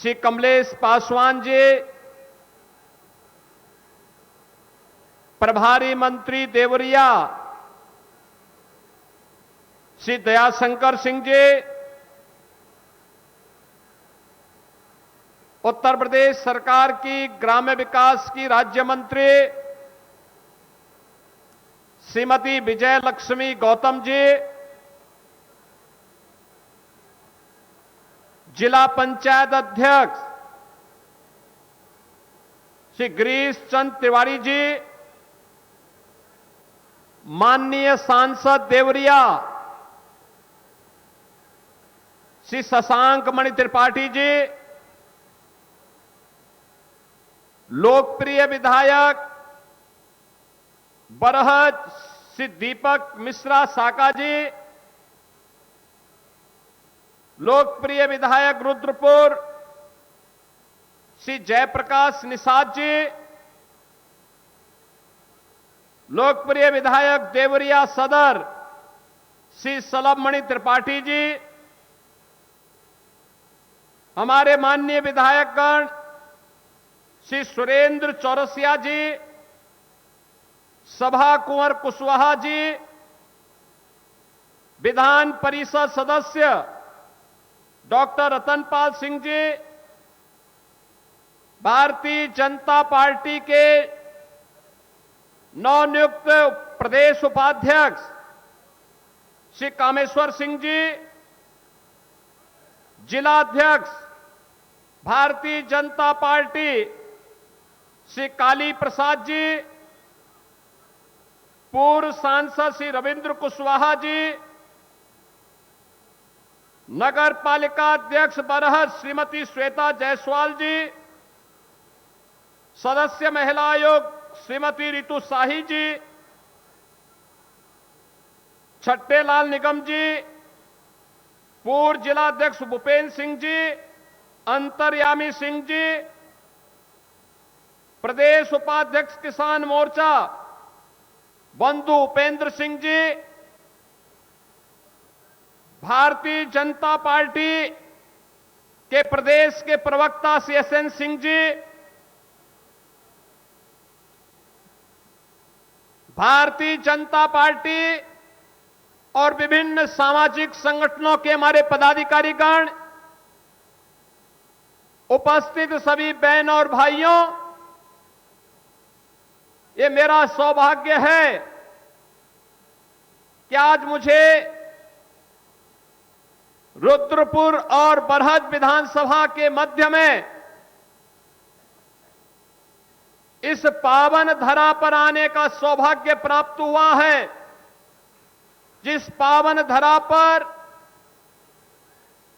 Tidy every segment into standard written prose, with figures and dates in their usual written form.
श्री कमलेश पासवान जी, प्रभारी मंत्री देवरिया श्री दयाशंकर सिंह जी, उत्तर प्रदेश सरकार की ग्राम्य विकास की राज्य मंत्री श्रीमती विजय लक्ष्मी गौतम जी, जिला पंचायत अध्यक्ष श्री गिरीश चंद तिवारी जी, माननीय सांसद देवरिया श्री शशांक मणि त्रिपाठी जी, लोकप्रिय विधायक बरहज श्री दीपक मिश्रा साका जी, लोकप्रिय विधायक रुद्रपुर श्री जयप्रकाश निषाद जी, लोकप्रिय विधायक देवरिया सदर श्री सलभमणि त्रिपाठी जी, हमारे माननीय विधायकगण श्री सुरेंद्र चौरसिया जी, सभा कुंवर कुशवाहा जी, विधान परिषद सदस्य डॉक्टर रतनपाल सिंह जी, भारतीय जनता पार्टी के नवनियुक्त प्रदेश उपाध्यक्ष श्री कामेश्वर सिंह जी, जिलाध्यक्ष भारतीय जनता पार्टी श्री काली प्रसाद जी, पूर्व सांसद श्री रविंद्र कुशवाहा जी, नगर पालिका अध्यक्ष बरहज श्रीमती श्वेता जायसवाल जी, सदस्य महिला आयोग श्रीमती रितु शाही जी, छट्टेलाल निगम जी, पूर्व जिलाध्यक्ष भूपेन्द्र सिंह जी, अंतर्यामी सिंह जी, प्रदेश उपाध्यक्ष किसान मोर्चा बंधु उपेंद्र सिंह जी, भारतीय जनता पार्टी के प्रदेश के प्रवक्ता श्री एसएन सिंह जी, भारतीय जनता पार्टी और विभिन्न सामाजिक संगठनों के हमारे पदाधिकारीगण, उपस्थित सभी बहन और भाइयों, ये मेरा सौभाग्य है कि आज मुझे रुद्रपुर और बरहज विधानसभा के मध्य में इस पावन धरा पर आने का सौभाग्य प्राप्त हुआ है, जिस पावन धरा पर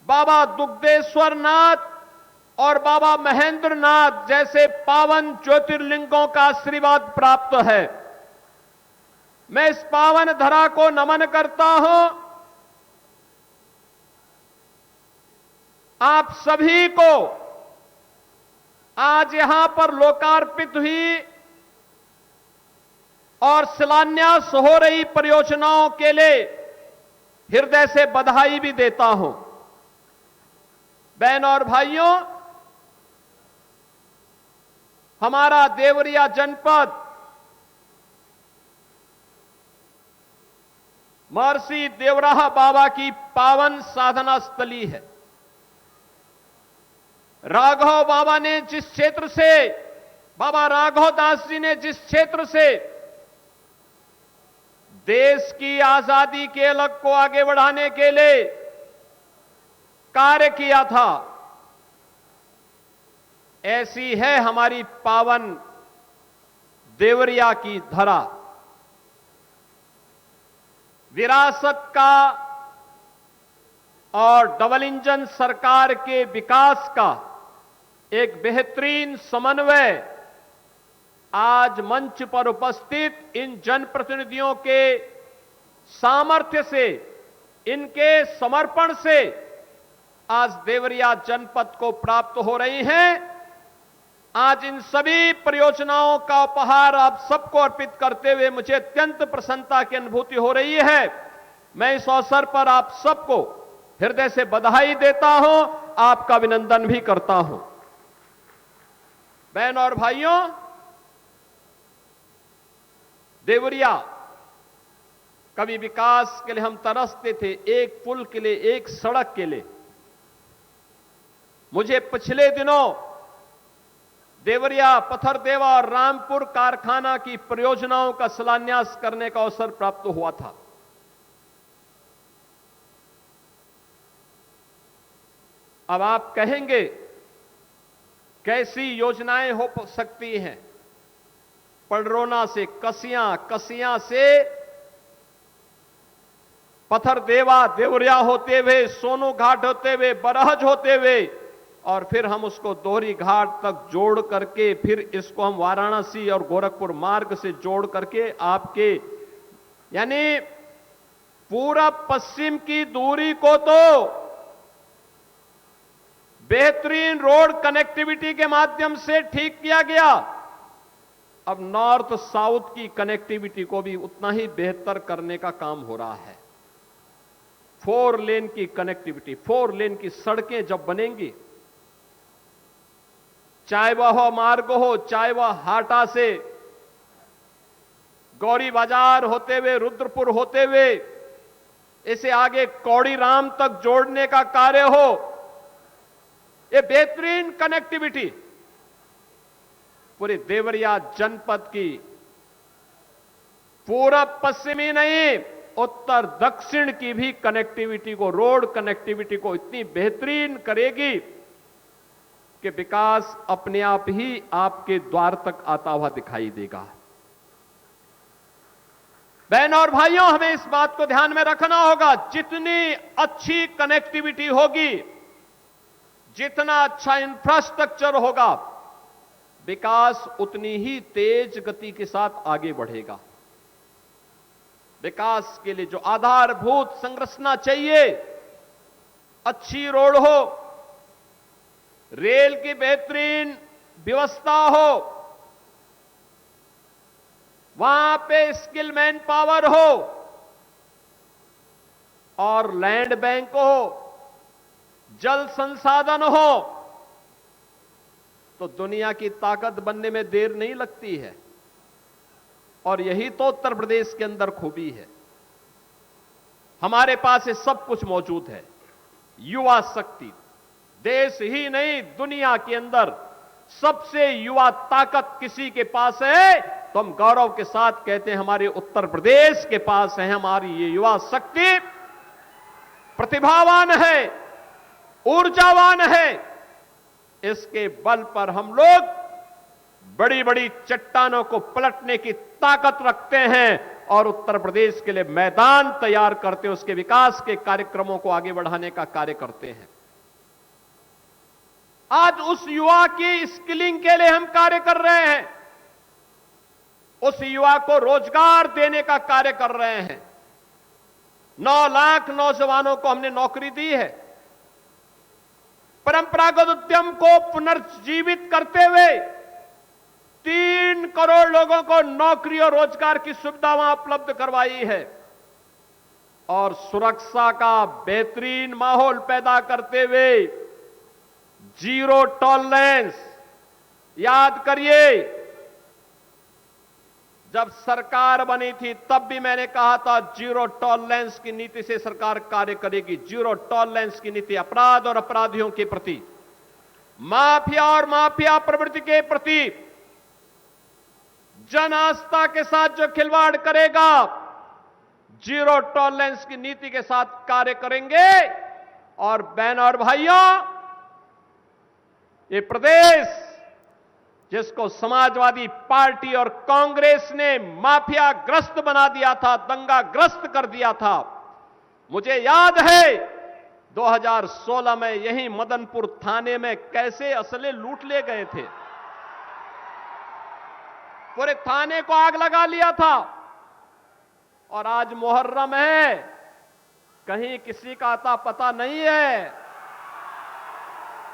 बाबा दुग्धेश्वर नाथ और बाबा महेंद्र नाथ जैसे पावन ज्योतिर्लिंगों का आशीर्वाद प्राप्त है। मैं इस पावन धरा को नमन करता हूं। आप सभी को आज यहां पर लोकार्पित हुई और शिलान्यास हो रही परियोजनाओं के लिए हृदय से बधाई भी देता हूं। बहन और भाइयों, हमारा देवरिया जनपद महर्षि देवराहा बाबा की पावन साधना स्थली है। राघव बाबा ने जिस क्षेत्र से, बाबा राघव दास जी ने जिस क्षेत्र से देश की आजादी के अलग को आगे बढ़ाने के लिए कार्य किया था, ऐसी है हमारी पावन देवरिया की धरा। विरासत का और डबल इंजन सरकार के विकास का एक बेहतरीन समन्वय आज मंच पर उपस्थित इन जनप्रतिनिधियों के सामर्थ्य से, इनके समर्पण से आज देवरिया जनपद को प्राप्त हो रही हैं। आज इन सभी परियोजनाओं का उपहार आप सबको अर्पित करते हुए मुझे अत्यंत प्रसन्नता की अनुभूति हो रही है। मैं इस अवसर पर आप सबको हृदय से बधाई देता हूं, आपका अभिनंदन भी करता हूं। बहन और भाइयों, देवरिया कभी विकास के लिए हम तरसते थे, एक पुल के लिए, एक सड़क के लिए। मुझे पिछले दिनों देवरिया, पथरदेवा और रामपुर कारखाना की परियोजनाओं का शिलान्यास करने का अवसर प्राप्त हुआ था। अब आप कहेंगे कैसी योजनाएं हो सकती हैं? पडरौना से कसियां, कसियां से पथरदेवा, देवरिया होते हुए, सोनू घाट होते हुए, बरहज होते हुए, और फिर हम उसको दोहरी घाट तक जोड़ करके फिर इसको हम वाराणसी और गोरखपुर मार्ग से जोड़ करके आपके यानी पूरब पश्चिम की दूरी को तो बेहतरीन रोड कनेक्टिविटी के माध्यम से ठीक किया गया। अब नॉर्थ साउथ की कनेक्टिविटी को भी उतना ही बेहतर करने का काम हो रहा है। 4 लेन की कनेक्टिविटी, 4 लेन की सड़कें जब बनेंगी, चाहे वह मार्ग हो, चाहे वह हाटा से गौरी बाजार होते हुए, रुद्रपुर होते हुए, इसे आगे कौड़ी राम तक जोड़ने का कार्य हो, ये बेहतरीन कनेक्टिविटी पूरे देवरिया जनपद की पूरब पश्चिमी नहीं, उत्तर दक्षिण की भी कनेक्टिविटी को, रोड कनेक्टिविटी को इतनी बेहतरीन करेगी कि विकास अपने आप ही आपके द्वार तक आता हुआ दिखाई देगा। बहनों और भाइयों, हमें इस बात को ध्यान में रखना होगा, जितनी अच्छी कनेक्टिविटी होगी, जितना अच्छा इंफ्रास्ट्रक्चर होगा, विकास उतनी ही तेज गति के साथ आगे बढ़ेगा। विकास के लिए जो आधारभूत संरचना चाहिए, अच्छी रोड हो, रेल की बेहतरीन व्यवस्था हो, वहां पे स्किल मैन पावर हो और लैंड बैंक हो, जल संसाधन हो, तो दुनिया की ताकत बनने में देर नहीं लगती है। और यही तो उत्तर प्रदेश के अंदर खूबी है। हमारे पास ये सब कुछ मौजूद है। युवा शक्ति, देश ही नहीं दुनिया के अंदर सबसे युवा ताकत किसी के पास है तो हम गौरव के साथ कहते हैं हमारे उत्तर प्रदेश के पास है। हमारी ये युवा शक्ति प्रतिभावान है, ऊर्जावान है। इसके बल पर हम लोग बड़ी बड़ी चट्टानों को पलटने की ताकत रखते हैं और उत्तर प्रदेश के लिए मैदान तैयार करते हैं, उसके विकास के कार्यक्रमों को आगे बढ़ाने का कार्य करते हैं। आज उस युवा की स्किलिंग के लिए हम कार्य कर रहे हैं, उस युवा को रोजगार देने का कार्य कर रहे हैं। 9 लाख नौजवानों को हमने नौकरी दी है। परंपरागत उद्यम को पुनर्जीवित करते हुए 3 करोड़ लोगों को नौकरी और रोजगार की सुविधा वहां उपलब्ध करवाई है और सुरक्षा का बेहतरीन माहौल पैदा करते हुए जीरो टॉलरेंस। याद करिए, जब सरकार बनी थी तब भी मैंने कहा था जीरो टॉलरेंस की नीति से सरकार कार्य करेगी। जीरो टॉलरेंस की नीति अपराध और अपराधियों के प्रति, माफिया और माफिया प्रवृत्ति के प्रति, जन आस्था के साथ जो खिलवाड़ करेगा, जीरो टॉलरेंस की नीति के साथ कार्य करेंगे। और बहन और भाइयों, ये प्रदेश जिसको समाजवादी पार्टी और कांग्रेस ने माफिया ग्रस्त बना दिया था, दंगा ग्रस्त कर दिया था, मुझे याद है 2016 में यही मदनपुर थाने में कैसे असले लूट ले गए थे। पूरे थाने को आग लगा लिया था। और आज मुहर्रम है, कहीं किसी का आता पता नहीं है,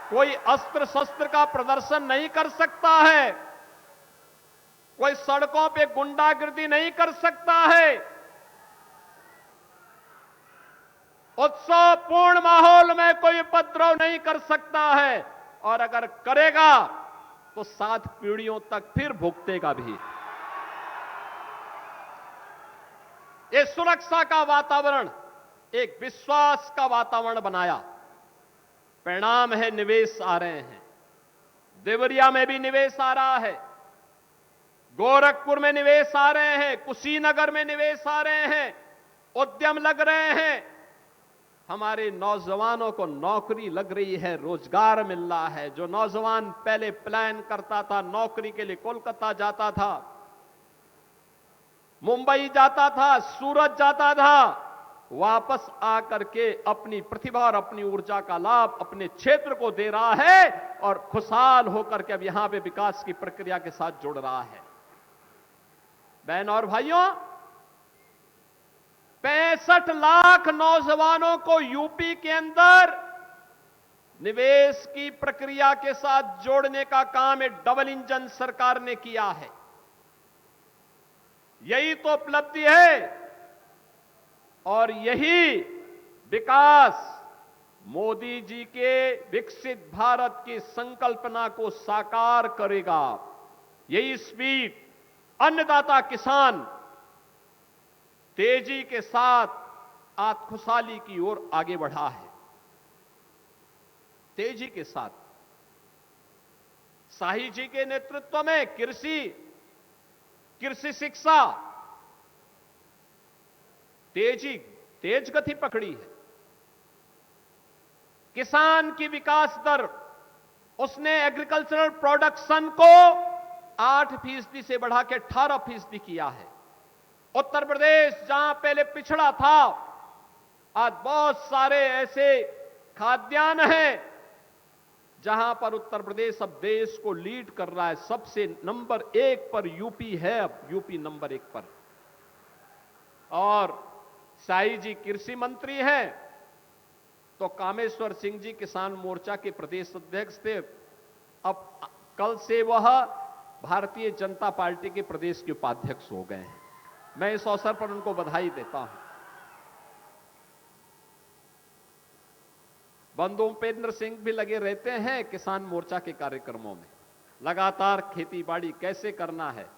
कोई अस्त्र शस्त्र का प्रदर्शन नहीं कर सकता है, कोई सड़कों पे गुंडागिर्दी नहीं कर सकता है। उत्सवपूर्ण माहौल में कोई उपद्रव नहीं कर सकता है, और अगर करेगा तो 7 पीढ़ियों तक फिर भुगतेगा भी। ये सुरक्षा का वातावरण, एक विश्वास का वातावरण बनाया। परिणाम है निवेश आ रहे हैं। देवरिया में भी निवेश आ रहा है, गोरखपुर में निवेश आ रहे हैं, कुशीनगर में निवेश आ रहे हैं, उद्यम लग रहे हैं। हमारे नौजवानों को नौकरी लग रही है, रोजगार मिल रहा है। जो नौजवान पहले प्लान करता था नौकरी के लिए, कोलकाता जाता था, मुंबई जाता था, सूरत जाता था, वापस आकर के अपनी प्रतिभा और अपनी ऊर्जा का लाभ अपने क्षेत्र को दे रहा है और खुशहाल होकर के अब यहां पे विकास की प्रक्रिया के साथ जुड़ रहा है। बहन और भाइयों, 65 लाख नौजवानों को यूपी के अंदर निवेश की प्रक्रिया के साथ जोड़ने का काम एक डबल इंजन सरकार ने किया है। यही तो उपलब्धि है और यही विकास मोदी जी के विकसित भारत की संकल्पना को साकार करेगा। यही स्पीड अन्नदाता किसान तेजी के साथ आत्मखुशहाली की ओर आगे बढ़ा है। तेजी के साथ शाही जी के नेतृत्व में कृषि शिक्षा तेज गति पकड़ी है। किसान की विकास दर, उसने एग्रीकल्चरल प्रोडक्शन को 8% से बढ़ा के 18% किया है। उत्तर प्रदेश जहां पहले पिछड़ा था, आज बहुत सारे ऐसे खाद्यान्न हैं जहां पर उत्तर प्रदेश अब देश को लीड कर रहा है। सबसे नंबर 1 पर यूपी है, अब यूपी नंबर 1 पर। और शाही जी कृषि मंत्री हैं तो कामेश्वर सिंह जी किसान मोर्चा के प्रदेश अध्यक्ष थे, अब कल से वह भारतीय जनता पार्टी के प्रदेश के उपाध्यक्ष हो गए हैं। मैं इस अवसर पर उनको बधाई देता हूं। बंधु उपेंद्र सिंह भी लगे रहते हैं किसान मोर्चा के कार्यक्रमों में, लगातार खेती बाड़ी कैसे करना है।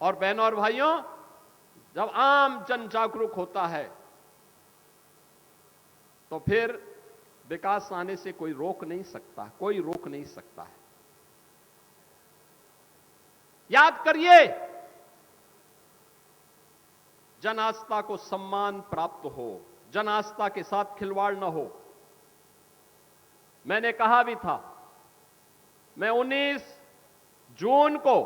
और बहनों और भाइयों, जब आम जन जागरूक होता है तो फिर विकास आने से कोई रोक नहीं सकता, कोई रोक नहीं सकता है। याद करिए, जन आस्था को सम्मान प्राप्त हो, जन आस्था के साथ खिलवाड़ न हो। मैंने कहा भी था, मैं 19 जून को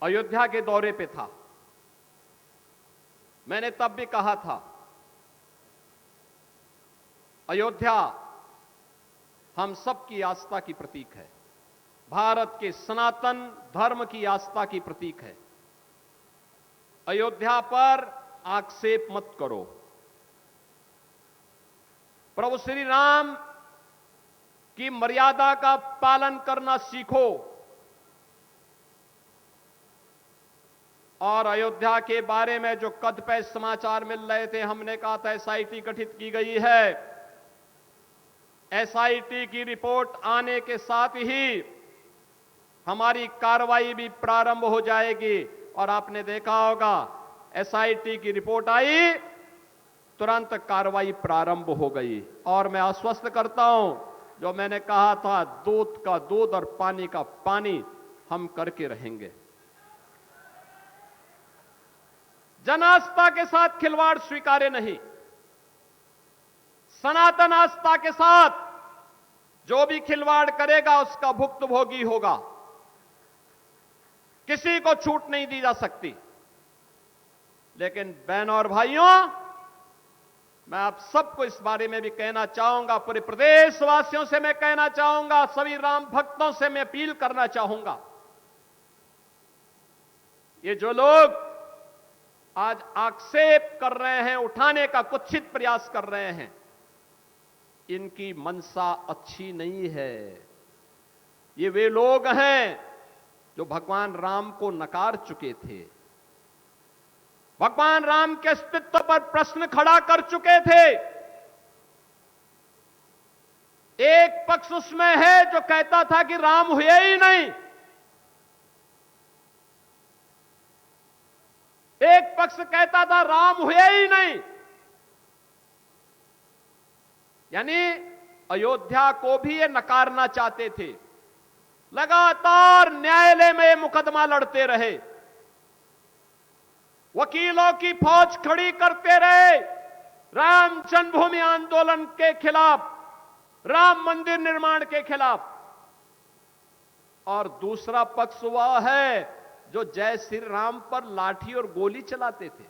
अयोध्या के दौरे पे था। मैंने तब भी कहा था, अयोध्या हम सबकी आस्था की प्रतीक है, भारत के सनातन धर्म की आस्था की प्रतीक है। अयोध्या पर आक्षेप मत करो। प्रभु श्री राम की मर्यादा का पालन करना सीखो। और अयोध्या के बारे में जो कदपे समाचार मिल रहे थे, हमने कहा था एसआईटी गठित की गई है। एसआईटी की रिपोर्ट आने के साथ ही हमारी कार्रवाई भी प्रारंभ हो जाएगी। और आपने देखा होगा, एसआईटी की रिपोर्ट आई, तुरंत कार्रवाई प्रारंभ हो गई। और मैं आश्वस्त करता हूं, जो मैंने कहा था, दूध का दूध और पानी का पानी हम करके रहेंगे। जन आस्था के साथ खिलवाड़ स्वीकार्य नहीं। सनातन आस्था के साथ जो भी खिलवाड़ करेगा उसका भुक्तभोगी होगा। किसी को छूट नहीं दी जा सकती। लेकिन बहनों और भाइयों, मैं आप सबको इस बारे में भी कहना चाहूंगा, पूरे प्रदेशवासियों से मैं कहना चाहूंगा, सभी राम भक्तों से मैं अपील करना चाहूंगा, ये जो लोग आज आक्षेप कर रहे हैं, उठाने का कुत्सित प्रयास कर रहे हैं, इनकी मनसा अच्छी नहीं है। ये वे लोग हैं जो भगवान राम को नकार चुके थे, भगवान राम के अस्तित्व पर प्रश्न खड़ा कर चुके थे। एक पक्ष उसमें है जो कहता था कि राम हुए ही नहीं, एक पक्ष कहता था राम हुए ही नहीं, यानी अयोध्या को भी ये नकारना चाहते थे। लगातार न्यायालय में ये मुकदमा लड़ते रहे, वकीलों की फौज खड़ी करते रहे राम जन्मभूमि आंदोलन के खिलाफ, राम मंदिर निर्माण के खिलाफ। और दूसरा पक्ष वह है जो जय श्री राम पर लाठी और गोली चलाते थे,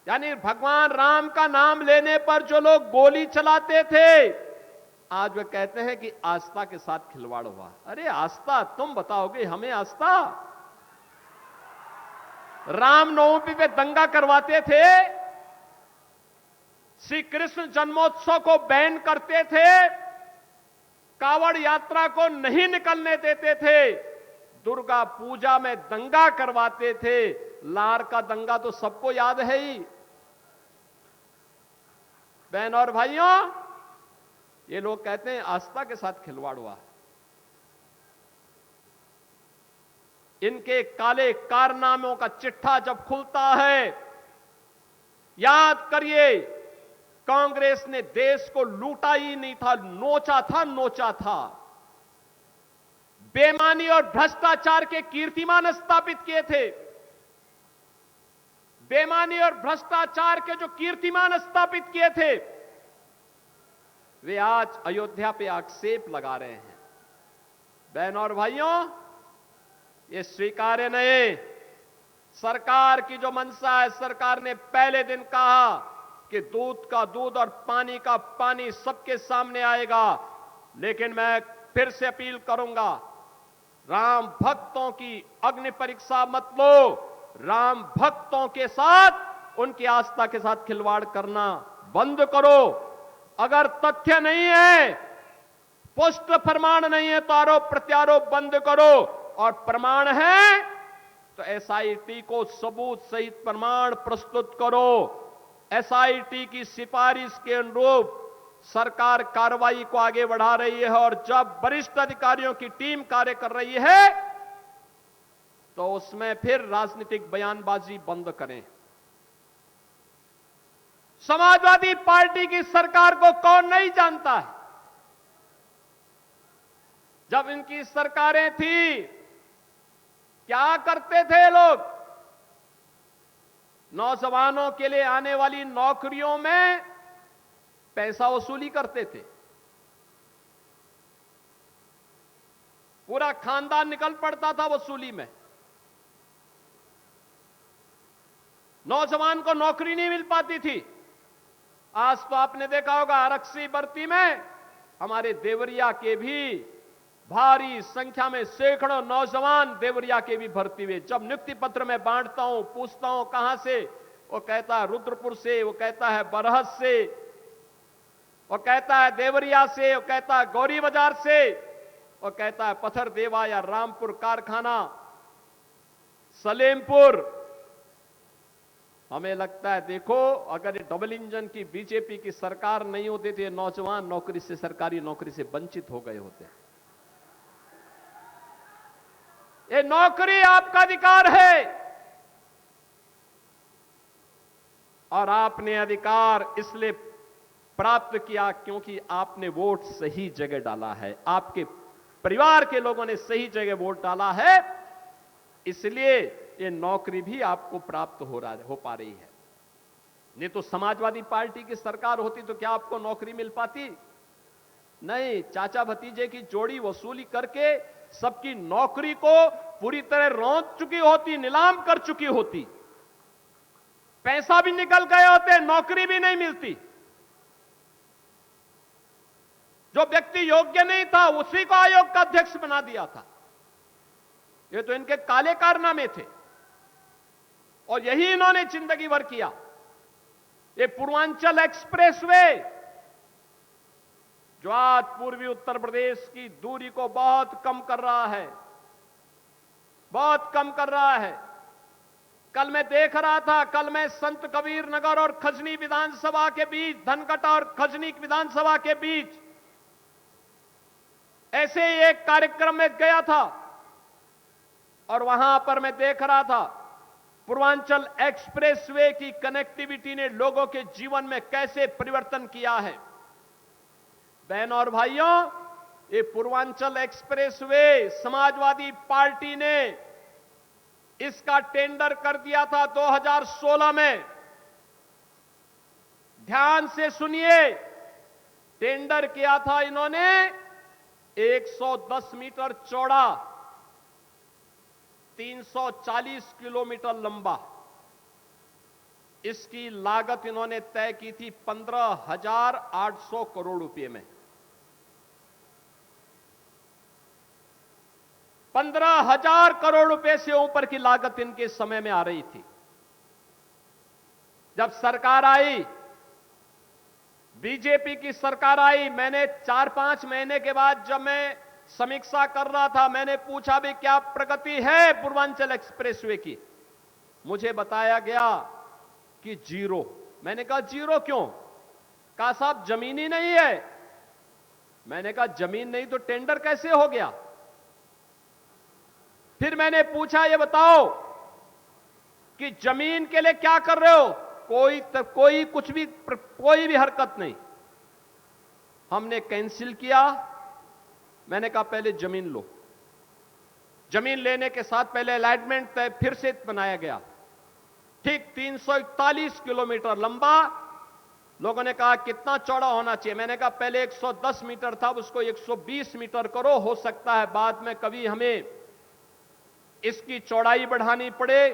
यानी भगवान राम का नाम लेने पर जो लोग गोली चलाते थे, आज वे कहते हैं कि आस्था के साथ खिलवाड़ हुआ। अरे आस्था तुम बताओगे हमें आस्था? रामनवमी पे दंगा करवाते थे, श्री कृष्ण जन्मोत्सव को बैन करते थे, कावड़ यात्रा को नहीं निकलने देते थे, दुर्गा पूजा में दंगा करवाते थे। लार का दंगा तो सबको याद है ही। बहन और भाइयों, ये लोग कहते हैं आस्था के साथ खिलवाड़ हुआ। इनके काले कारनामों का चिट्ठा जब खुलता है, याद करिए कांग्रेस ने देश को लूटा ही नहीं था, नोचा था। बेईमानी और भ्रष्टाचार के कीर्तिमान स्थापित किए थे। बेईमानी और भ्रष्टाचार के जो कीर्तिमान स्थापित किए थे, वे आज अयोध्या पे आक्षेप लगा रहे हैं। बहन और भाइयों, ये स्वीकार्य नहीं। सरकार की जो मंशा है, सरकार ने पहले दिन कहा कि दूध का दूध और पानी का पानी सबके सामने आएगा, लेकिन मैं फिर से अपील करूंगा, राम भक्तों की अग्नि परीक्षा मत लो। राम भक्तों के साथ, उनकी आस्था के साथ खिलवाड़ करना बंद करो। अगर तथ्य नहीं है, पुष्ट प्रमाण नहीं है, तो आरोप प्रत्यारोप बंद करो, और प्रमाण है तो एसआईटी को सबूत सहित प्रमाण प्रस्तुत करो। एसआईटी की सिफारिश के अनुरूप सरकार कार्रवाई को आगे बढ़ा रही है, और जब वरिष्ठ अधिकारियों की टीम कार्य कर रही है तो उसमें फिर राजनीतिक बयानबाजी बंद करें। समाजवादी पार्टी की सरकार को कौन नहीं जानता है? जब इनकी सरकारें थी, क्या करते थे लोग? नौजवानों के लिए आने वाली नौकरियों में पैसा वसूली करते थे। पूरा खानदान निकल पड़ता था वसूली में। नौजवान को नौकरी नहीं मिल पाती थी। आज तो आपने देखा होगा आरक्षी भर्ती में हमारे देवरिया के भी भारी संख्या में सैकड़ों नौजवान देवरिया के भी भर्ती हुए। जब नियुक्ति पत्र में बांटता हूं, पूछता हूं कहां से, वो कहता है रुद्रपुर से, वो कहता है बरहज से, वो कहता है देवरिया से, वो कहता है गौरी बाजार से, वो कहता है पत्थर देवा या रामपुर कारखाना, सलेमपुर। हमें लगता है देखो, अगर ये डबल इंजन की बीजेपी की सरकार नहीं होती तो ये नौजवान नौकरी से, सरकारी नौकरी से वंचित हो गए होते। ये नौकरी आपका अधिकार है, और आपने अधिकार इसलिए प्राप्त किया क्योंकि आपने वोट सही जगह डाला है, आपके परिवार के लोगों ने सही जगह वोट डाला है, इसलिए ये नौकरी भी आपको प्राप्त हो पा रही है। नहीं तो समाजवादी पार्टी की सरकार होती तो क्या आपको नौकरी मिल पाती? नहीं, चाचा भतीजे की जोड़ी वसूली करके सबकी नौकरी को पूरी तरह रौंद चुकी होती, नीलाम कर चुकी होती, पैसा भी निकल गए होते, नौकरी भी नहीं मिलती। जो व्यक्ति योग्य नहीं था उसी को आयोग का अध्यक्ष बना दिया था। ये तो इनके काले कारनामे थे, और यही इन्होंने जिंदगी भर किया। ये पूर्वांचल एक्सप्रेसवे जो आज पूर्वी उत्तर प्रदेश की दूरी को बहुत कम कर रहा है, बहुत कम कर रहा है। कल मैं देख रहा था, कल मैं संत कबीर नगर और खजनी विधानसभा के बीच, धनकटा और खजनी विधानसभा के बीच ऐसे ही एक कार्यक्रम में गया था और वहां पर मैं देख रहा था पूर्वांचल एक्सप्रेसवे की कनेक्टिविटी ने लोगों के जीवन में कैसे परिवर्तन किया है। बहनों और भाइयों, ये पूर्वांचल एक्सप्रेसवे समाजवादी पार्टी ने इसका टेंडर कर दिया था 2016 में। ध्यान से सुनिए, टेंडर किया था इन्होंने 110 मीटर चौड़ा, 340 किलोमीटर लंबा। इसकी लागत इन्होंने तय की थी 15,800 करोड़ रुपए में। 15,000 करोड़ रुपए से ऊपर की लागत इनके समय में आ रही थी। जब सरकार आई, बीजेपी की सरकार आई, मैंने 4-5 महीने के बाद जब मैं समीक्षा कर रहा था, मैंने पूछा भी क्या प्रगति है पूर्वांचल एक्सप्रेसवे की। मुझे बताया गया कि जीरो। मैंने कहा जीरो क्यों? कहा साहब जमीन ही नहीं है। मैंने कहा जमीन नहीं तो टेंडर कैसे हो गया? फिर मैंने पूछा ये बताओ कि जमीन के लिए क्या कर रहे हो? कोई भी हरकत नहीं। हमने कैंसिल किया। मैंने कहा पहले जमीन लो। जमीन लेने के साथ पहले अलॉटमेंट तय फिर से बनाया गया, ठीक 341 किलोमीटर लंबा। लोगों ने कहा कितना चौड़ा होना चाहिए? मैंने कहा पहले 110 मीटर था, उसको 120 मीटर करो। हो सकता है बाद में कभी हमें इसकी चौड़ाई बढ़ानी पड़े,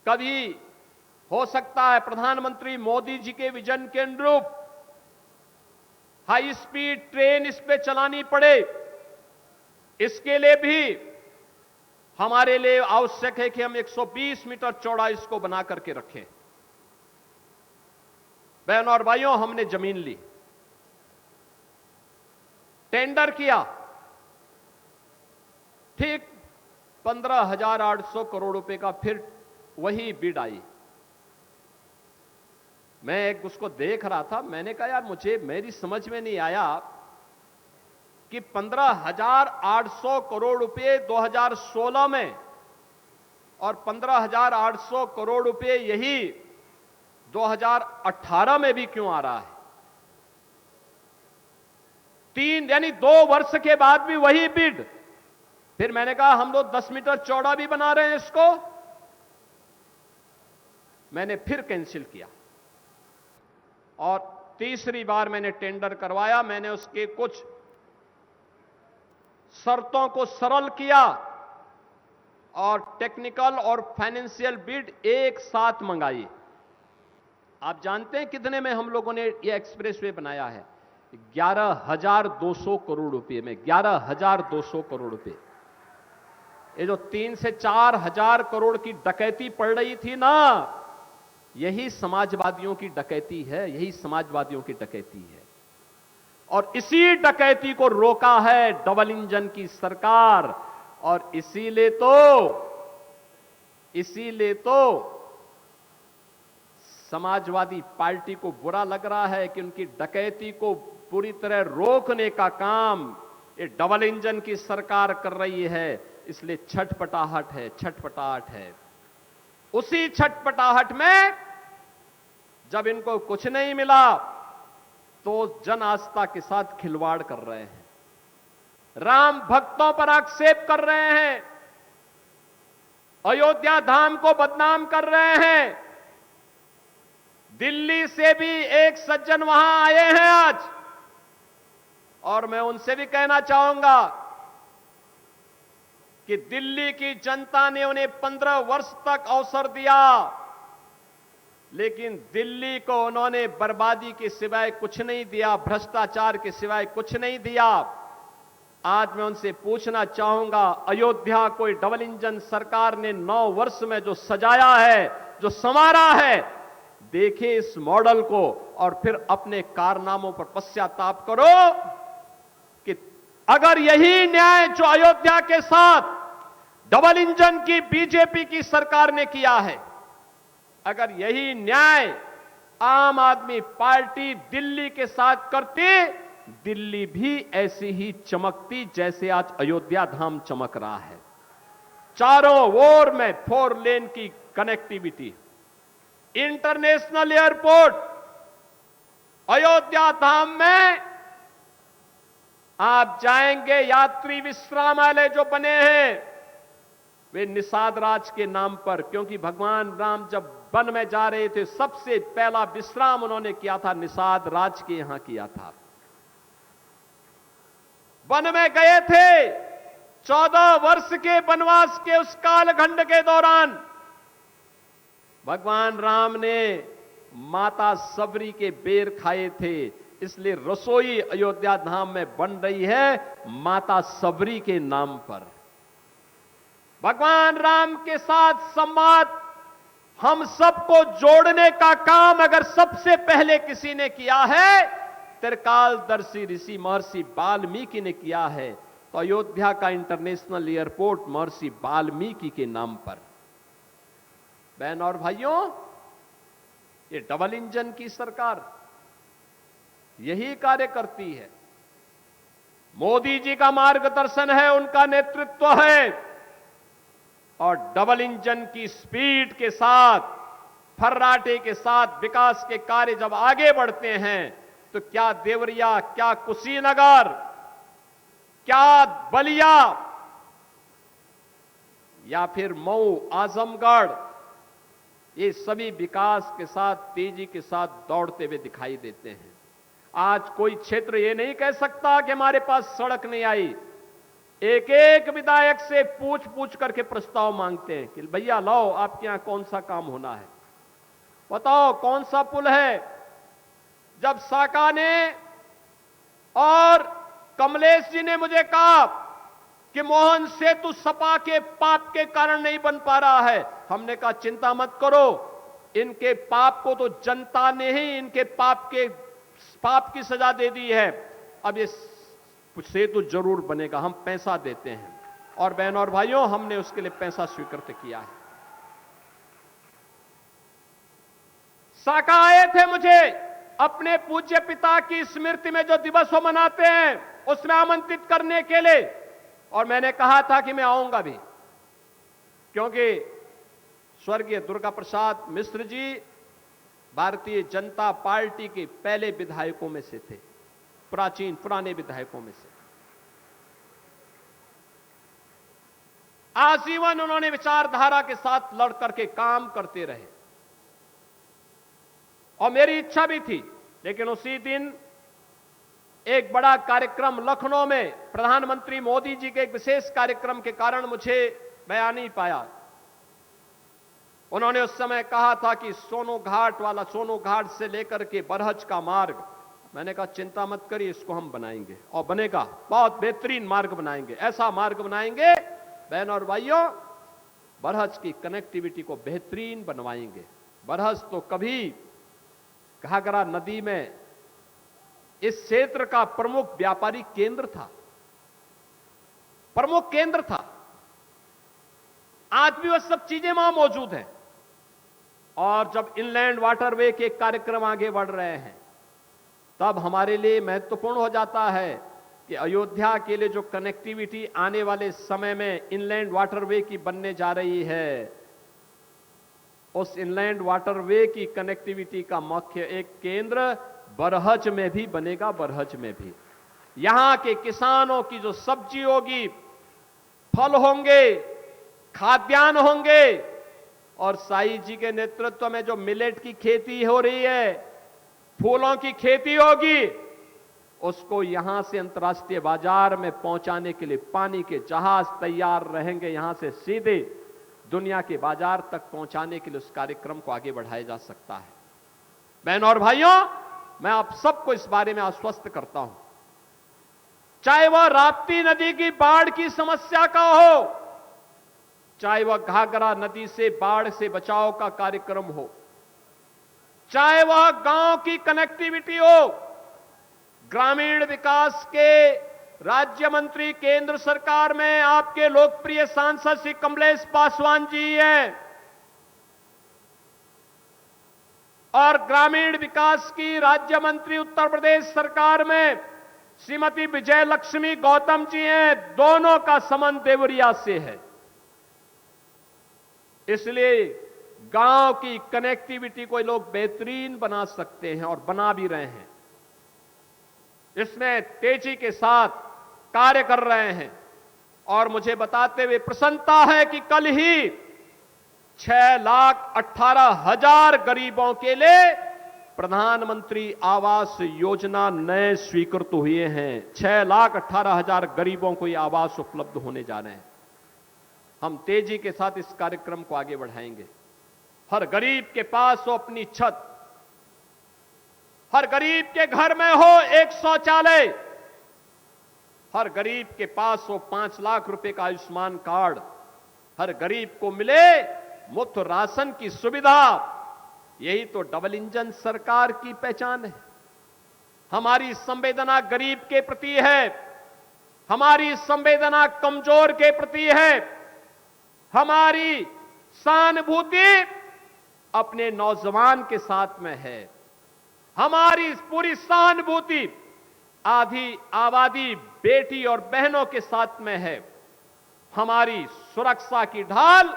कभी हो सकता है प्रधानमंत्री मोदी जी के विजन के अनुरूप हाई स्पीड ट्रेन इस पे चलानी पड़े। इसके लिए भी हमारे लिए आवश्यक है कि हम 120 मीटर चौड़ा इसको बना करके रखें। बहनों और भाइयों, हमने जमीन ली, टेंडर किया, ठीक 15,800 करोड़ रुपए का फिर वही बिड आई। मैं उसको देख रहा था, मैंने कहा यार मेरी समझ में नहीं आया कि 15,800 करोड़ रुपए 2016 में और 15,800 करोड़ रुपए यही 2018 में भी क्यों आ रहा है? 2 वर्ष के बाद भी वही बिड। फिर मैंने कहा हम लोग 10 मीटर चौड़ा भी बना रहे हैं इसको। मैंने फिर कैंसिल किया और तीसरी बार मैंने टेंडर करवाया। मैंने उसके कुछ शर्तों को सरल किया और टेक्निकल और फाइनेंशियल बिड एक साथ मंगाई। आप जानते हैं कितने में हम लोगों ने यह एक्सप्रेसवे बनाया है? 11,200 करोड़ रुपए में। 11,200 करोड़ रुपए। ये जो 3 से 4 हजार करोड़ की डकैती पड़ रही थी ना, यही समाजवादियों की डकैती है, यही समाजवादियों की डकैती है। और इसी डकैती को रोका है डबल इंजन की सरकार। और इसीलिए तो समाजवादी पार्टी को बुरा लग रहा है कि उनकी डकैती को पूरी तरह रोकने का काम ये डबल इंजन की सरकार कर रही है। इसलिए छटपटाहट है। उसी छटपटाहट में जब इनको कुछ नहीं मिला तो जन आस्था के साथ खिलवाड़ कर रहे हैं, राम भक्तों पर आक्षेप कर रहे हैं, अयोध्या धाम को बदनाम कर रहे हैं। दिल्ली से भी एक सज्जन वहां आए हैं आज, और मैं उनसे भी कहना चाहूंगा कि दिल्ली की जनता ने उन्हें 15 वर्ष तक अवसर दिया, लेकिन दिल्ली को उन्होंने बर्बादी के सिवाय कुछ नहीं दिया, भ्रष्टाचार के सिवाय कुछ नहीं दिया। आज मैं उनसे पूछना चाहूंगा, अयोध्या कोई डबल इंजन सरकार ने 9 वर्ष में जो सजाया है, जो संवारा है, देखिए इस मॉडल को और फिर अपने कारनामों पर पश्चाताप करो कि अगर यही न्याय जो अयोध्या के साथ डबल इंजन की बीजेपी की सरकार ने किया है। अगर यही न्याय आम आदमी पार्टी दिल्ली के साथ करती, दिल्ली भी ऐसी ही चमकती जैसे आज अयोध्या धाम चमक रहा है। चारों ओर में 4 लेन की कनेक्टिविटी, इंटरनेशनल एयरपोर्ट, अयोध्या धाम में आप जाएंगे, यात्री विश्रामालय जो बने हैं वे निषाद राज के नाम पर, क्योंकि भगवान राम जब वन में जा रहे थे सबसे पहला विश्राम उन्होंने किया था निषाद राज के यहां किया था। वन में गए थे 14 वर्ष के वनवास के उस कालखंड के दौरान भगवान राम ने माता सबरी के बेर खाए थे, इसलिए रसोई अयोध्या धाम में बन रही है माता सबरी के नाम पर। भगवान राम के साथ संवाद, हम सबको जोड़ने का काम अगर सबसे पहले किसी ने किया है, त्रिकालदर्शी ऋषि महर्षि वाल्मीकि ने किया है, तो अयोध्या का इंटरनेशनल एयरपोर्ट महर्षि वाल्मीकि के नाम पर। बहन और भाइयों, ये डबल इंजन की सरकार यही कार्य करती है। मोदी जी का मार्गदर्शन है, उनका नेतृत्व है, और डबल इंजन की स्पीड के साथ, फर्राटे के साथ विकास के कार्य जब आगे बढ़ते हैं तो क्या देवरिया, क्या कुशीनगर, क्या बलिया या फिर मऊ, आजमगढ़, ये सभी विकास के साथ, तेजी के साथ दौड़ते हुए दिखाई देते हैं। आज कोई क्षेत्र ये नहीं कह सकता कि हमारे पास सड़क नहीं आई। एक एक विधायक से पूछ पूछ करके प्रस्ताव मांगते हैं कि भैया लाओ, आपके यहां कौन सा काम होना है, बताओ कौन सा पुल है। जब साका ने और कमलेश जी ने मुझे कहा कि मोहन सेतु सपा के पाप के कारण नहीं बन पा रहा है, हमने कहा चिंता मत करो, इनके पाप को तो जनता ने ही इनके पाप की सजा दे दी है। अब ये सेतु जरूर बनेगा, हम पैसा देते हैं। और बहनों और भाइयों, हमने उसके लिए पैसा स्वीकृत किया है। साका आए थे मुझे अपने पूज्य पिता की स्मृति में जो दिवस वो मनाते हैं उसमें आमंत्रित करने के लिए, और मैंने कहा था कि मैं आऊंगा भी, क्योंकि स्वर्गीय दुर्गा प्रसाद मिश्र जी भारतीय जनता पार्टी के पहले विधायकों में से थे, प्राचीन पुराने विधायकों में से। आजीवन उन्होंने विचारधारा के साथ लड़ करके काम करते रहे, और मेरी इच्छा भी थी, लेकिन उसी दिन एक बड़ा कार्यक्रम लखनऊ में प्रधानमंत्री मोदी जी के एक विशेष कार्यक्रम के कारण मुझे मैं आ नहीं पाया। उन्होंने उस समय कहा था कि सोनो घाट से लेकर के बरहज का मार्ग, मैंने कहा चिंता मत करिए, इसको हम बनाएंगे और बनेगा, बहुत बेहतरीन मार्ग बनाएंगे, ऐसा मार्ग बनाएंगे बहन और भाइयों, बरहज की कनेक्टिविटी को बेहतरीन बनवाएंगे। बरहज तो कभी घाघरा नदी में इस क्षेत्र का प्रमुख व्यापारिक केंद्र था, प्रमुख केंद्र था। आज भी वह सब चीजें वहां मौजूद हैं। और जब इनलैंड वाटरवे के कार्यक्रम आगे बढ़ रहे हैं, तब हमारे लिए महत्वपूर्ण हो जाता है कि अयोध्या के लिए जो कनेक्टिविटी आने वाले समय में इनलैंड वाटरवे की बनने जा रही है, उस इनलैंड वाटरवे की कनेक्टिविटी का मुख्य एक केंद्र बरहज में भी बनेगा। बरहज में भी यहां के किसानों की जो सब्जी होगी, फल होंगे, खाद्यान्न होंगे, और साई जी के नेतृत्व में जो मिलेट की खेती हो रही है, फूलों की खेती होगी, उसको यहां से अंतर्राष्ट्रीय बाजार में पहुंचाने के लिए पानी के जहाज तैयार रहेंगे। यहां से सीधे दुनिया के बाजार तक पहुंचाने के लिए उस कार्यक्रम को आगे बढ़ाया जा सकता है। बहनों और भाइयों, मैं आप सबको इस बारे में आश्वस्त करता हूं, चाहे वह राप्ती नदी की बाढ़ की समस्या का हो, चाहे वह घाघरा नदी से बाढ़ से बचाव का कार्यक्रम हो, चाहे वह गांव की कनेक्टिविटी हो, ग्रामीण विकास के राज्य मंत्री केंद्र सरकार में आपके लोकप्रिय सांसद श्री कमलेश पासवान जी हैं और ग्रामीण विकास की राज्य मंत्री उत्तर प्रदेश सरकार में श्रीमती विजय लक्ष्मी गौतम जी हैं। दोनों का संबंध देवरिया से है, इसलिए गांव की कनेक्टिविटी को लोग बेहतरीन बना सकते हैं और बना भी रहे हैं। इसमें तेजी के साथ कार्य कर रहे हैं और मुझे बताते हुए प्रसन्नता है कि कल ही 6,18,000 गरीबों के लिए प्रधानमंत्री आवास योजना नए स्वीकृत हुए हैं। 6,18,000 गरीबों को ये आवास उपलब्ध होने जा रहे हैं। हम तेजी के साथ इस कार्यक्रम को आगे बढ़ाएंगे। हर गरीब के पास हो अपनी छत, हर गरीब के घर में हो एक शौचालय, हर गरीब के पास हो 5 लाख रुपए का आयुष्मान कार्ड, हर गरीब को मिले मुफ्त राशन की सुविधा। यही तो डबल इंजन सरकार की पहचान है। हमारी संवेदना गरीब के प्रति है, हमारी संवेदना कमजोर के प्रति है, हमारी सहानुभूति अपने नौजवान के साथ में है, हमारी पूरी सहानुभूति आधी आबादी बेटी और बहनों के साथ में है। हमारी सुरक्षा की ढाल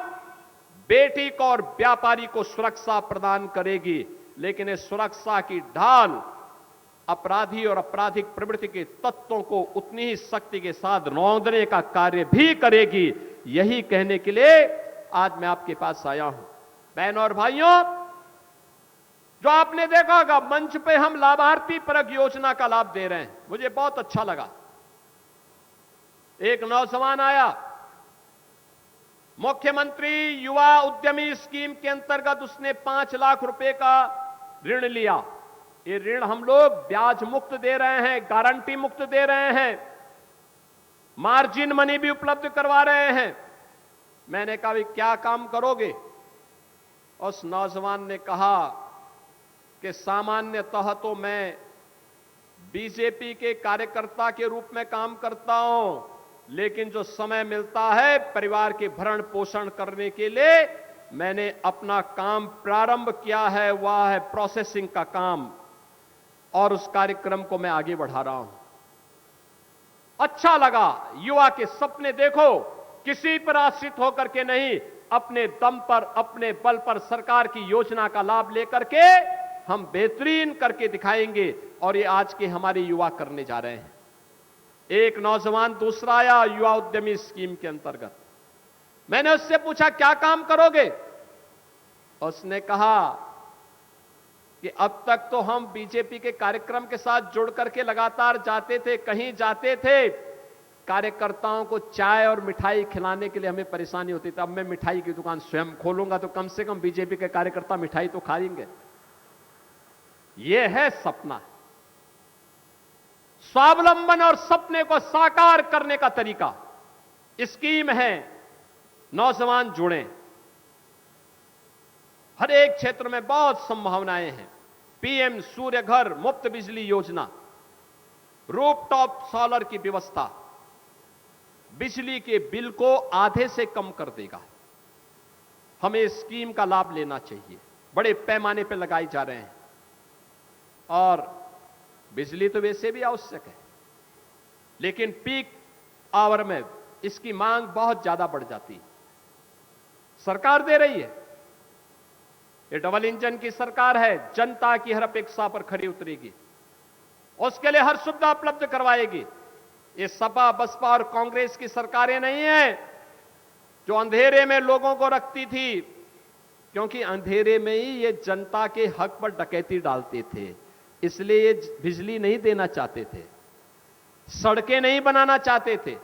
बेटी को और व्यापारी को सुरक्षा प्रदान करेगी, लेकिन इस सुरक्षा की ढाल अपराधी और आपराधिक प्रवृत्ति के तत्वों को उतनी ही शक्ति के साथ रौंदने का कार्य भी करेगी। यही कहने के लिए आज मैं आपके पास आया हूं। बहनों और भाइयों, जो आपने देखा होगा मंच पे हम लाभार्थी परक योजना का लाभ दे रहे हैं, मुझे बहुत अच्छा लगा। एक नौजवान आया, मुख्यमंत्री युवा उद्यमी स्कीम के अंतर्गत उसने 5 लाख रुपए का ऋण लिया। ये ऋण हम लोग ब्याज मुक्त दे रहे हैं, गारंटी मुक्त दे रहे हैं, मार्जिन मनी भी उपलब्ध करवा रहे हैं। मैंने कहा, क्या काम करोगे? उस नौजवान ने कहा कि सामान्यतः तो मैं बीजेपी के कार्यकर्ता के रूप में काम करता हूं, लेकिन जो समय मिलता है परिवार के भरण पोषण करने के लिए मैंने अपना काम प्रारंभ किया है, वह है प्रोसेसिंग का काम, और उस कार्यक्रम को मैं आगे बढ़ा रहा हूं। अच्छा लगा। युवा के सपने देखो, किसी पर आश्रित होकर के नहीं, अपने दम पर अपने बल पर सरकार की योजना का लाभ लेकर के हम बेहतरीन करके दिखाएंगे, और ये आज के हमारे युवा करने जा रहे हैं। एक नौजवान दूसरा आया युवा उद्यमी स्कीम के अंतर्गत। मैंने उससे पूछा, क्या काम करोगे? उसने कहा कि अब तक तो हम बीजेपी के कार्यक्रम के साथ जुड़ करके लगातार जाते थे, कहीं जाते थे, कार्यकर्ताओं को चाय और मिठाई खिलाने के लिए हमें परेशानी होती थी। अब मैं मिठाई की दुकान स्वयं खोलूंगा तो कम से कम बीजेपी के कार्यकर्ता मिठाई तो खाएंगे। यह है सपना, स्वावलंबन और सपने को साकार करने का तरीका। स्कीम है, नौजवान जुड़े। हर एक क्षेत्र में बहुत संभावनाएं हैं। पीएम सूर्य घर मुफ्त बिजली योजना, रूफटॉप सोलर की व्यवस्था बिजली के बिल को आधे से कम कर देगा। हमें इस स्कीम का लाभ लेना चाहिए। बड़े पैमाने पर लगाई जा रहे हैं, और बिजली तो वैसे भी आवश्यक है, लेकिन पीक आवर में इसकी मांग बहुत ज्यादा बढ़ जाती है। सरकार दे रही है, ये डबल इंजन की सरकार है, जनता की हर अपेक्षा पर खरी उतरेगी, उसके लिए हर सुविधा उपलब्ध करवाएगी। ये सपा बसपा और कांग्रेस की सरकारें नहीं है जो अंधेरे में लोगों को रखती थी, क्योंकि अंधेरे में ही ये जनता के हक पर डकैती डालते थे, इसलिए ये बिजली नहीं देना चाहते थे, सड़कें नहीं बनाना चाहते थे,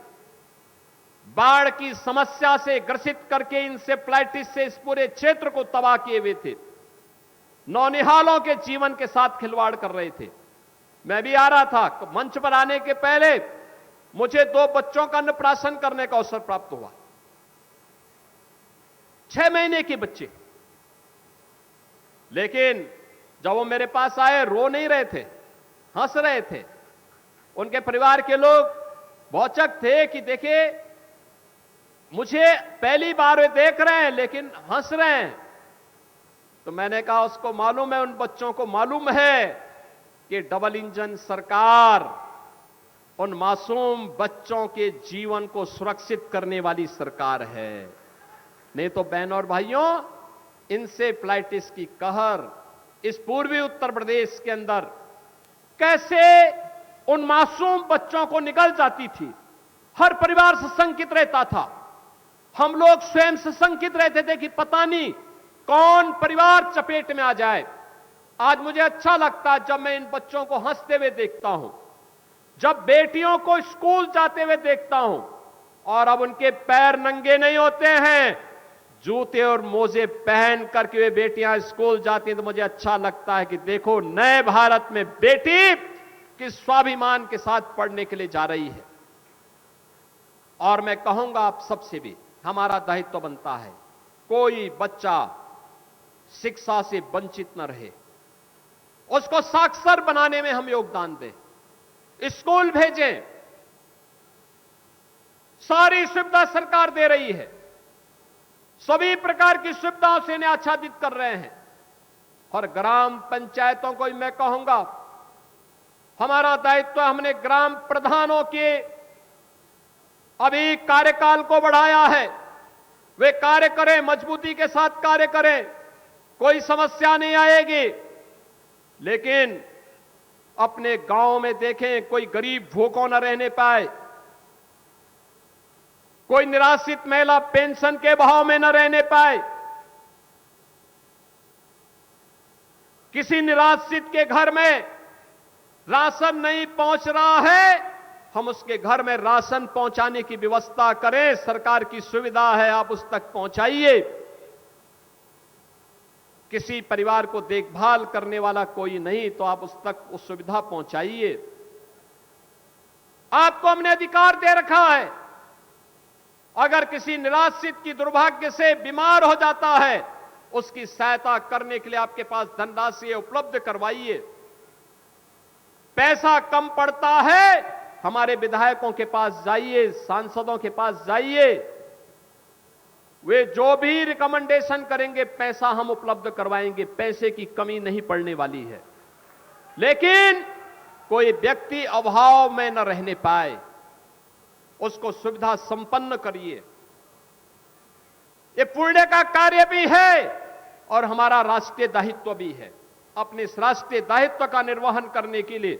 बाढ़ की समस्या से ग्रसित करके इंसेफ्लाइटिस से इस पूरे क्षेत्र को तबाह किए हुए थे, नौनिहालों के जीवन के साथ खिलवाड़ कर रहे थे। मैं भी आ रहा था, मंच पर आने के पहले मुझे 2 बच्चों का अन्नप्राशन करने का अवसर प्राप्त हुआ। 6 महीने के बच्चे, लेकिन जब वो मेरे पास आए रो नहीं रहे थे, हंस रहे थे। उनके परिवार के लोग भौचक थे कि देखिए मुझे पहली बार वे देख रहे हैं लेकिन हंस रहे हैं। तो मैंने कहा उसको मालूम है, उन बच्चों को मालूम है कि डबल इंजन सरकार उन मासूम बच्चों के जीवन को सुरक्षित करने वाली सरकार है। नहीं तो बहनों और भाइयों, इंसेफ्लाइटिस की कहर इस पूर्वी उत्तर प्रदेश के अंदर कैसे उन मासूम बच्चों को निगल जाती थी। हर परिवार सशंकित रहता था, हम लोग स्वयं सशंकित रहते थे कि पता नहीं कौन परिवार चपेट में आ जाए। आज मुझे अच्छा लगता है जब मैं इन बच्चों को हंसते हुए देखता हूं, जब बेटियों को स्कूल जाते हुए देखता हूं, और अब उनके पैर नंगे नहीं होते हैं, जूते और मोजे पहन करके वे बेटियां स्कूल जाती हैं, तो मुझे अच्छा लगता है कि देखो नए भारत में बेटी किस स्वाभिमान के साथ पढ़ने के लिए जा रही है। और मैं कहूंगा आप सबसे भी, हमारा दायित्व बनता है कोई बच्चा शिक्षा से वंचित न रहे, उसको साक्षर बनाने में हम योगदान दें, स्कूल भेजें। सारी सुविधा सरकार दे रही है, सभी प्रकार की सुविधाओं से इन्हें आच्छादित कर रहे हैं। और ग्राम पंचायतों को मैं कहूंगा हमारा दायित्व, हमने ग्राम प्रधानों के अभी कार्यकाल को बढ़ाया है, वे कार्य करें, मजबूती के साथ कार्य करें, कोई समस्या नहीं आएगी। लेकिन अपने गांव में देखें, कोई गरीब भूखों न रहने पाए, कोई निराश्रित महिला पेंशन के भाव में न रहने पाए, किसी निराश्रित के घर में राशन नहीं पहुंच रहा है, हम उसके घर में राशन पहुंचाने की व्यवस्था करें। सरकार की सुविधा है, आप उस तक पहुंचाइए। किसी परिवार को देखभाल करने वाला कोई नहीं, तो आप उस तक उस सुविधा पहुंचाइए। आपको हमने अधिकार दे रखा है, अगर किसी निराश्रित की दुर्भाग्य से बीमार हो जाता है, उसकी सहायता करने के लिए आपके पास धनराशि उपलब्ध करवाइए। पैसा कम पड़ता है, हमारे विधायकों के पास जाइए, सांसदों के पास जाइए, वे जो भी रिकमेंडेशन करेंगे पैसा हम उपलब्ध करवाएंगे, पैसे की कमी नहीं पड़ने वाली है। लेकिन कोई व्यक्ति अभाव में न रहने पाए, उसको सुविधा संपन्न करिए। ये पुण्य का कार्य भी है और हमारा राष्ट्रीय दायित्व भी है। अपने इस राष्ट्रीय दायित्व का निर्वहन करने के लिए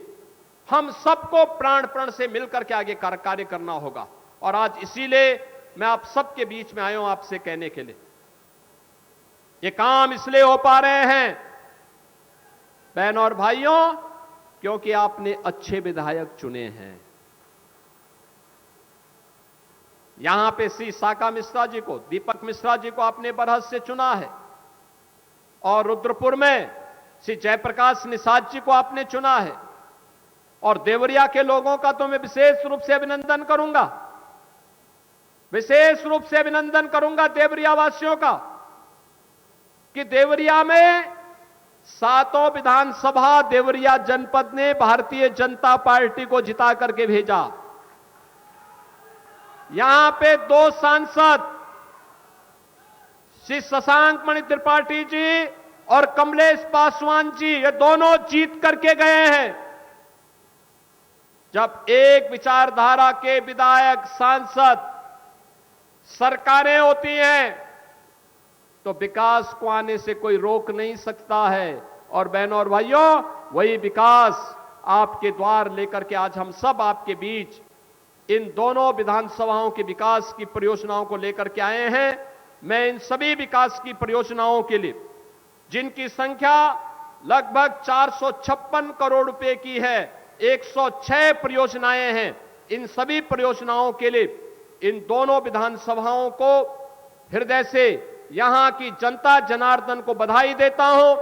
हम सबको प्राण प्रण से मिलकर के आगे कार्य करना होगा। और आज इसीलिए मैं आप सबके बीच में आया हूं, आपसे कहने के लिए ये काम इसलिए हो पा रहे हैं बहनों और भाइयों, क्योंकि आपने अच्छे विधायक चुने हैं। यहां पे श्री साका मिश्रा जी को, दीपक मिश्रा जी को आपने बरहत से चुना है, और रुद्रपुर में श्री जयप्रकाश निषाद जी को आपने चुना है। और देवरिया के लोगों का तो मैं विशेष रूप से अभिनंदन करूंगा, विशेष रूप से अभिनंदन करूंगा देवरिया वासियों का, कि देवरिया में 7 विधानसभा देवरिया जनपद ने भारतीय जनता पार्टी को जिता करके भेजा। यहां पे 2 सांसद श्री शशांक मणि त्रिपाठी जी और कमलेश पासवान जी, ये दोनों जीत करके गए हैं। जब एक विचारधारा के विधायक, सांसद, सरकारें होती हैं तो विकास को आने से कोई रोक नहीं सकता है। और बहनों और भाइयों, वही विकास आपके द्वार लेकर के आज हम सब आपके बीच इन दोनों विधानसभाओं के विकास की परियोजनाओं को लेकर के आए हैं। मैं इन सभी विकास की परियोजनाओं के लिए, जिनकी संख्या लगभग 456 करोड़ रुपए की है, 106 परियोजनाएं हैं, इन सभी परियोजनाओं के लिए इन दोनों विधानसभाओं को हृदय से यहां की जनता जनार्दन को बधाई देता हूं।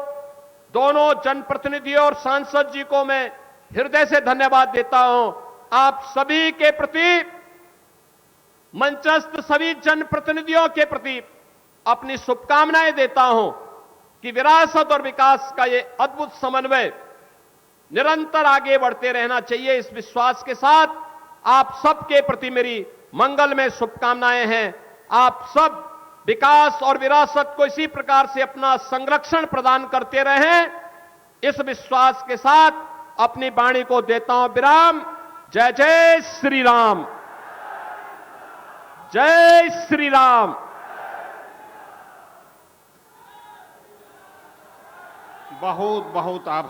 दोनों जनप्रतिनिधियों और सांसद जी को मैं हृदय से धन्यवाद देता हूं। आप सभी के प्रति, मंचस्थ सभी जनप्रतिनिधियों के प्रति अपनी शुभकामनाएं देता हूं कि विरासत और विकास का ये अद्भुत समन्वय निरंतर आगे बढ़ते रहना चाहिए। इस विश्वास के साथ आप सबके प्रति मेरी मंगलमय शुभकामनाएं हैं। आप सब विकास और विरासत को इसी प्रकार से अपना संरक्षण प्रदान करते रहें, इस विश्वास के साथ अपनी वाणी को देता हूं विराम। जय जय श्री राम। जय श्री राम। बहुत बहुत आभार।